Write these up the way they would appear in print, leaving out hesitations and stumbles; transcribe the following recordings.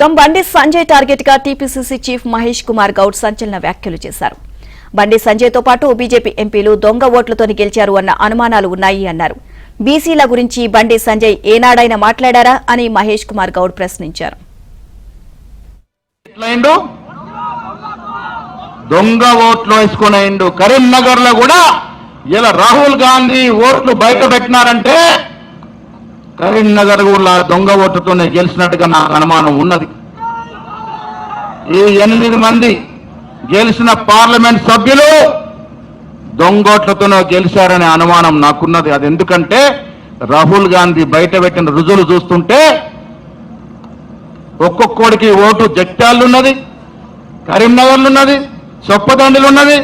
Bandi Sanjay target గా TPCC chief Mahesh Kumar Goud సంచలన వ్యాఖ్యలు చేశారు. బండి సంజయ్ తో పాటు బీజేపీ ఎంపీలు దొంగ ఓట్లతోని గెలిచారు అన్న అనుమానాలు ఉన్నాయి అన్నారు. బీసీల గురించి బండి సంజయ్ ఏనాడైనా మాట్లాడారా అని మహేష్ కుమార్ గౌడ్ ప్రశ్నించారు. దొంగ ఓట్లు వేసుకునేండు కరీంనగర్ లో కూడా ఇలా రాహుల్ గాంధీ ఓట్లు బయట పెట్టినారంటే కరీంనగర్ కూడా దొంగ ఓట్లతోనే గెలిచినట్టుగా నాకు అనుమానం ఉన్నది. ఈ 8 మంది గెలిచిన పార్లమెంట్ సభ్యులు దొంగోట్లతోనే గెలిచారనే అనుమానం నాకున్నది. అది ఎందుకంటే రాహుల్ గాంధీ బయట పెట్టిన రుజువులు చూస్తుంటే ఒక్కొక్కడికి ఓటు జగిత్యాలలో ఉన్నది, కరీంనగర్లో ఉన్నది, చొప్పదండిలో ఉన్నది,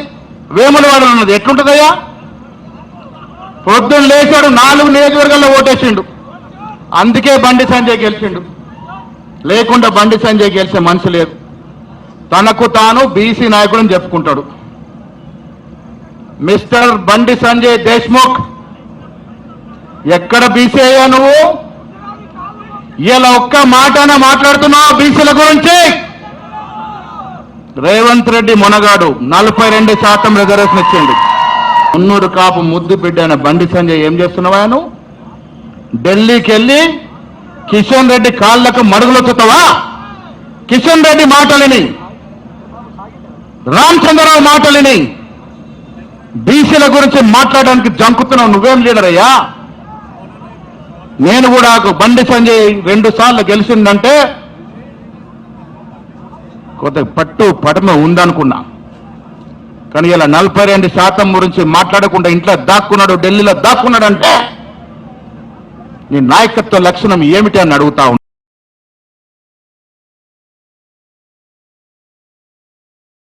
వేములవాడలో ఉన్నది. ఎట్లుంటుందయ్యా? పొద్దున్న లేచాడు 4 నియోజకవర్గాల్లో ఓటేసిండు, అందుకే బండి సంజయ్ గెలిచిండు. లేకుండా బండి సంజయ్ గెలిచే మనిషి లేదు. తనకు తాను బీసీ నాయకుడిని చెప్పుకుంటాడు. మిస్టర్ బండి సంజయ్ దేశ్ముఖ్, ఎక్కడ బీసీ అయ్యా నువ్వు? ఇలా ఒక్క మాటన మాట్లాడుతున్నావు బీసీల గురించి? రేవంత్ రెడ్డి మొనగాడు 42% రిజర్వేషన్ ఇచ్చిండు. మున్నూరు కాపు ముద్దు బిడ్డ బండి సంజయ్ ఏం చేస్తున్నావా? నువ్వు ఢిల్లీకి వెళ్ళి కిషన్ రెడ్డి కాళ్లకు మడుగులు వచ్చుతావా? కిషన్ రెడ్డి మాటలిని, రామచంద్రరావు మాటలిని బీసీల గురించి మాట్లాడడానికి జంకుతున్నావు. నువ్వేం లీడర్ అయ్యా? నేను కూడా బండి సంజయ్ 2 సార్లు గెలిచిందంటే కొత్త పట్టు పటమ ఉందనుకున్నా. కానీ ఇలా 42% గురించి మాట్లాడకుండా ఇంట్లో దాక్కున్నాడు, ఢిల్లీలో దాక్కున్నాడంటే నీ నాయకత్వ లక్షణం ఏమిటి అని అడుగుతా ఉన్నా.